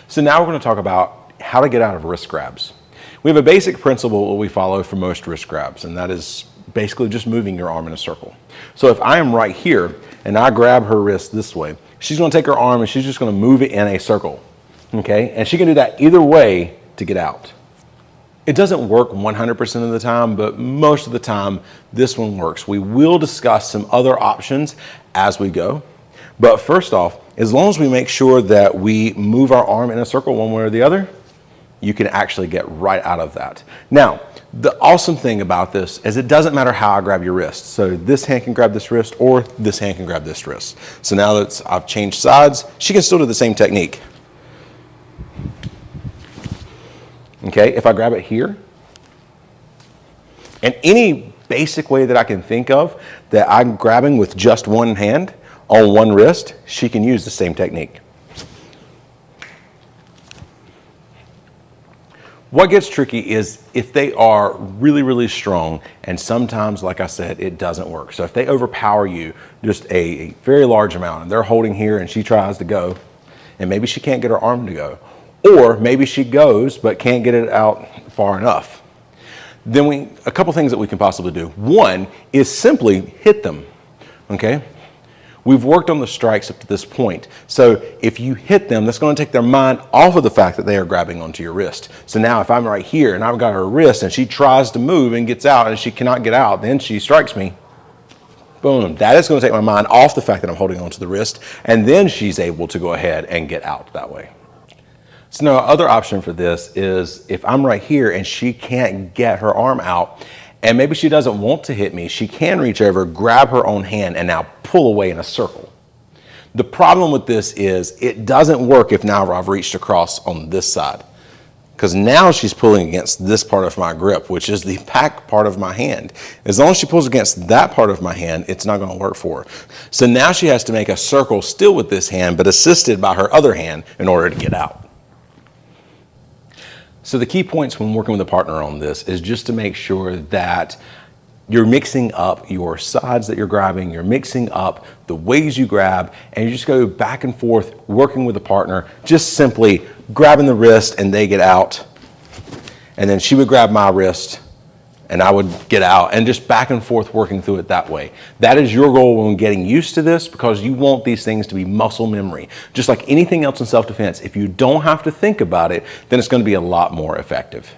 So now we're going to talk about how to get out of wrist grabs. We have a basic principle that we follow for most wrist grabs, and that is basically just moving your arm in a circle. So if I am right here and I grab her wrist this way, she's going to take her arm and she's just going to move it in a circle, okay? And she can do that either way to get out. It doesn't work 100% of the time, but most of the time this one works. We will discuss some other options as we go. But first off, as long as we make sure that we move our arm in a circle one way or the other, you can actually get right out of that. Now, the awesome thing about this is it doesn't matter how I grab your wrist. So this hand can grab this wrist or this hand can grab this wrist. So now that I've changed sides, she can still do the same technique. Okay, if I grab it here, and any basic way that I can think of that I'm grabbing with just one hand on one wrist, she can use the same technique. What gets tricky is if they are really, really strong, and sometimes, like I said, it doesn't work. So if they overpower you just a very large amount, and they're holding here and she tries to go, and maybe she can't get her arm to go, or maybe she goes but can't get it out far enough, then a couple things that we can possibly do. One is simply hit them, okay? We've worked on the strikes up to this point. So if you hit them, that's going to take their mind off of the fact that they are grabbing onto your wrist. So now if I'm right here and I've got her wrist and she tries to move and gets out and she cannot get out, then she strikes me. Boom. That is going to take my mind off the fact that I'm holding onto the wrist, and then she's able to go ahead and get out that way. So now other option for this is if I'm right here and she can't get her arm out, and maybe she doesn't want to hit me, she can reach over, grab her own hand, and now pull away in a circle. The problem with this is it doesn't work if now I've reached across on this side, because now she's pulling against this part of my grip, which is the back part of my hand. As long as she pulls against that part of my hand, it's not going to work for her. So now she has to make a circle still with this hand, but assisted by her other hand in order to get out. So the key points when working with a partner on this is just to make sure that you're mixing up your sides that you're grabbing, you're mixing up the ways you grab, and you just go back and forth working with a partner, just simply grabbing the wrist and they get out, and then she would grab my wrist and I would get out, and just back and forth working through it that way. That is your goal when getting used to this, because you want these things to be muscle memory. Just like anything else in self-defense, if you don't have to think about it, then it's going to be a lot more effective.